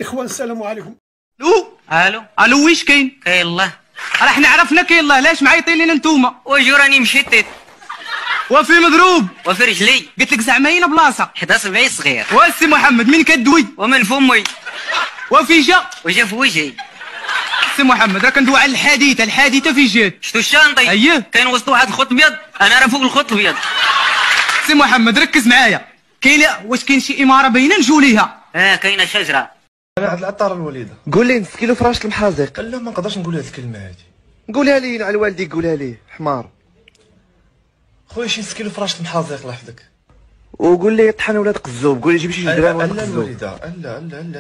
اخوان السلام عليكم. الو واش كاين؟ كاين الله. راه حنا عرفنا كاين الله، علاش معيطين لينا نتوما؟ وجو راني مشيت وفي مضروب وفي رجلي. قلت لك زعما هنا بلاصه حدا صبعي صغير. واسي محمد من كدوي؟ ومن فمي. وفي جا وجا في وجهي. سي محمد راه كندوي على الحادثه في جات. شتو الشانطي؟ اييه كاين وسط واحد الخط ابيض، انا راه فوق الخط الابيض. سي محمد ركز معايا، واش كاين شي اماره باينه نجو ليها؟ كاينه شجره. انا عند العطار الوليده. قول لي نص كيلو فراش المحازق. لا ما نقدرش نقول هذه الكلمه هذه. قولها لي على والديك، قولها لي حمار. خويا شي نص كيلو فراش المحازق الله يحفظك. وقول لي طحن ولاد قزوب، قول لي جيب شي جدران ولاد لا قزوب. الوليده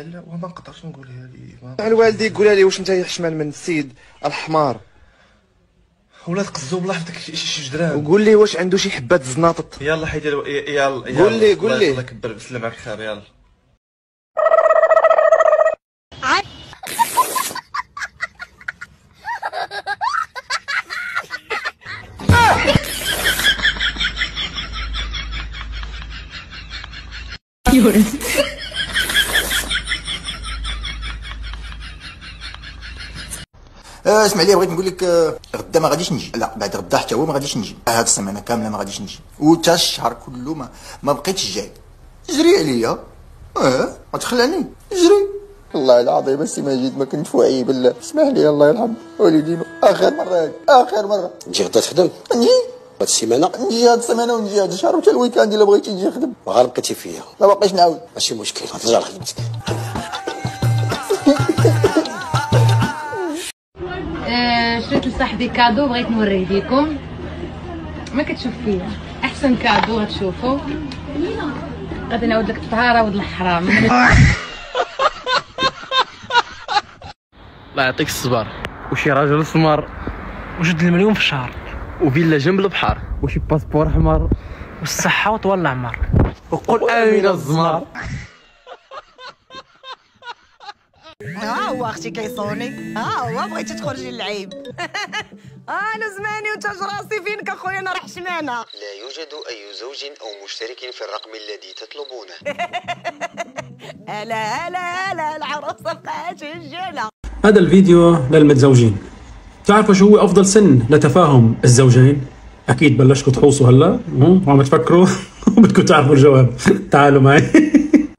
لا وما نقدرش نقولها لي. على والديك قولها لي، واش انت يحشمان من السيد الحمار ولاد قزوب الله يحفظك شي جدران. وقول لي واش عنده شي حبات زناطط. يلا حيدي يلا قول لي الله يكبر بسلام عليك خير يلا. اسمع لي، بغيت نقول لك غدا ما غاديش نجي. لا بعد غدا حتى هو ما غاديش نجي. هاد السيمانه كامله ما غاديش نجي، وتا الشهر كله ما بقيتش جاي. جري عليا غتخلعني جري. والله العظيم السي مجيد ما كنت واعي بالله. اسمح لي الله يرحم والدينا، اخر مره نجي غدا تخدم. نجي هاد السيمانه نجي هاد السيمانه ونجي هاد الشهر وتا الويكاند الا بغيتي نجي نخدم. غير بقيتي فيا ما باقيش نعاود. ماشي مشكل، غترجع لخدمتك. شريت لصاحبي كادو بغيت نوريه ليكم. ما كتشوف فيا احسن كادو غتشوفوا. غادي نعاود لك الطهاره ولد الحرام. الله يعطيك الصبر. وشي راجل سمر وجد المليون في الشهر وفيلا جنب البحر وشي باسبور احمر والصحه وطول العمر وقول امين الزمر. هو اختي كيصوني، هو بغيتي تخرجي للعيب. انا زماني وتاج راسي فينك اخويا، انا راه حشمانه. لا يوجد اي زوج او مشترك في الرقم الذي تطلبونه. هلا العروسه بقات رجاله. هذا الفيديو للمتزوجين. تعرفوا شو هو افضل سن لتفاهم الزوجين؟ اكيد بلشكم تحوصوا هلا وعم تفكروا وبدكم تعرفوا الجواب. تعالوا معي.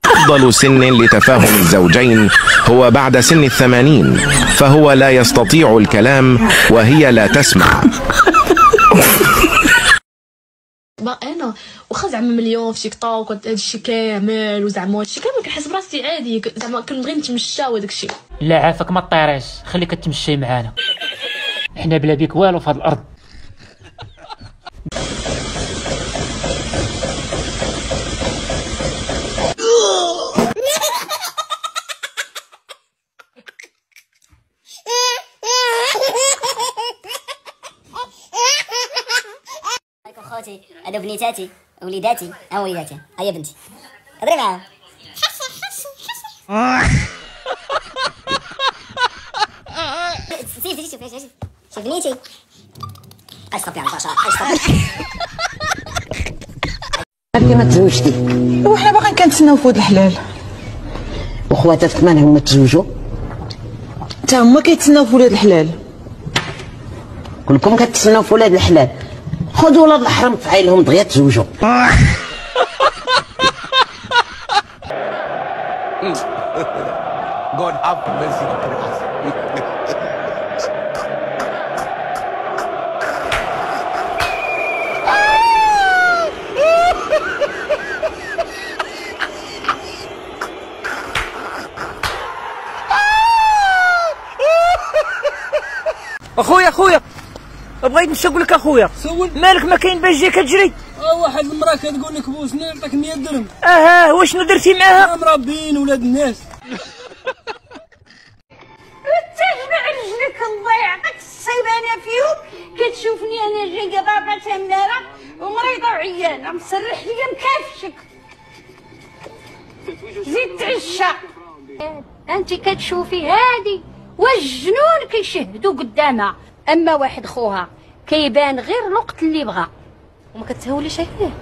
أفضل سن لتفاهم الزوجين هو بعد سن 80، فهو لا يستطيع الكلام وهي لا تسمع. انا واخا زعما مليون في تيك توك هادشي كامل وزعما هادشي كامل كنحس براسي عادي، زعما كنبغي نتمشى وداكشي. لا عافاك ما طيريش، خليك تمشي معانا، حنا بلا بيك والو في هاد الارض. خوتي هادو بنيتاتي وليداتي وليداتي. هيا بنتي هضري معاهم. شوف بنيتي. اشطب يا عباشا اشطب. انت ما تزوجتي وحنا باغيين كنتسناو فود الحلال. وخواتك مالهم ما تزوجوا؟ حتى هما كيتسناو في ولاد الحلال. كلكم كتسناو في ولاد الحلال. خذوا ولاد الحرام في عيلهم دغيا تزوجوا. God have mercy upon us. اخويا بغيت نمشي نقول لك اخويا سول مالك ما كاين باش جاي كتجري. واحد المراه كتقول لك بوسني نعطيك 100 درهم. واشنو درتي معاها؟ مربين ولاد الناس. تجمع رجلك الله يعطيك الصيبانه فيهم. كتشوفني انا جايه ضربتها مناره ومريضه وعيانه مسرح ليا مكافشك. زيد تعشى. انت كتشوفي هادي والجنون كيشهدوا قدامها، اما واحد خوها كيبان غير الوقت اللي بغى وما كتهوليش عليه.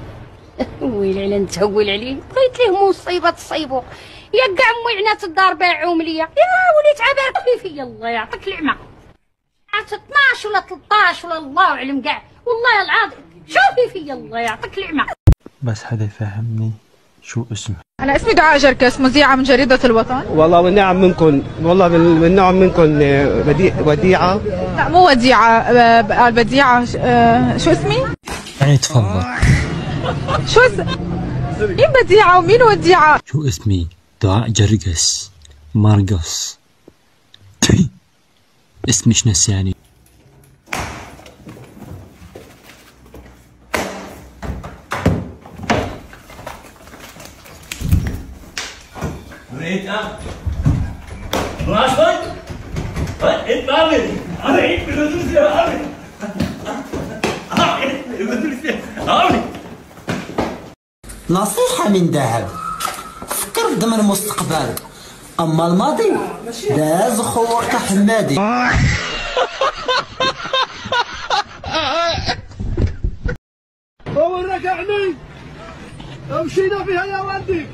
ويلي على نتهول عليه، بغيت ليه مصيبه تصيبو. يا كاع امي عنات الدار باعوهم ليا، يا وليت عبارك فيا الله يعطيك العمى. 12 ولا 13 ولا الله اعلم كاع، والله العظيم شوفي فيا الله يعطيك العمى. بس حدا يفهمني شو اسمه. أنا اسمي دعاء جركس، مذيعة من جريدة الوطن. والله والنعم منكم، والله والنعم منكم. وديعة؟ لا مو وديعة، البديعة. شو اسمي؟ يعني تفضل. شو مين بديعة ومين وديعة؟ شو اسمي؟ دعاء جركس مارقص. اسمي شنس يعني؟ نصيحة من ذهب، فكر ضمن المستقبل، أما الماضي داز خوك حمادي. هو رجعني، مشينا فيها يا ولدي،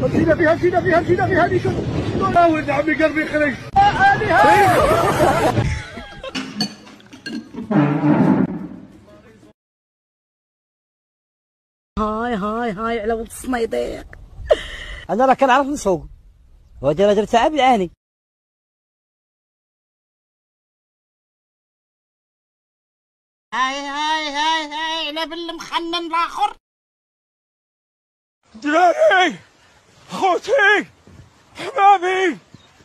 مشينا فيها دي. شوف ولد عمي قلبي خرج. هاي على ولد الصنيديق. انا راه كنعرف نسوق، وهذا راجل تعب العاني. هاي على بالمخنن الاخر. دراري، خوتي، حبابي،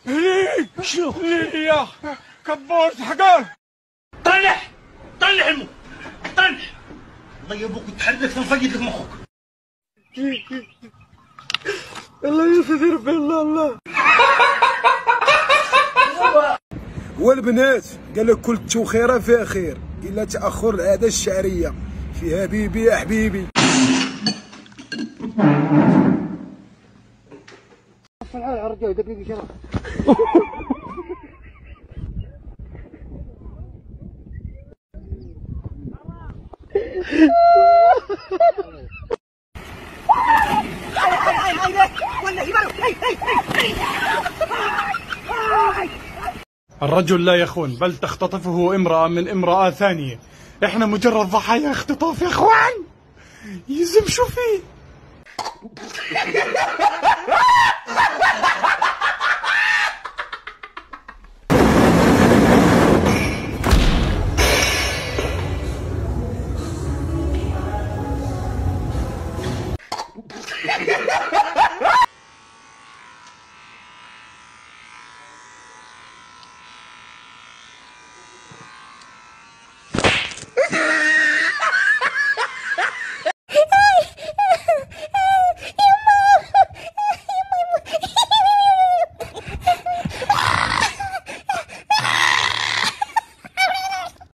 ليا كبرت حقار. طلع المو، طلع. الله يبوك تحرك نفيد لك مخك. الله يسدي ربي الله. والبنات قال لك كل خيره فيها خير الا تاخر العاده الشعريه فيها بيبي يا حبيبي. الرجل لا يخون بل تختطفه امرأة من امرأة ثانية. احنا مجرد ضحايا اختطاف يا اخوان، يزم شو فيه.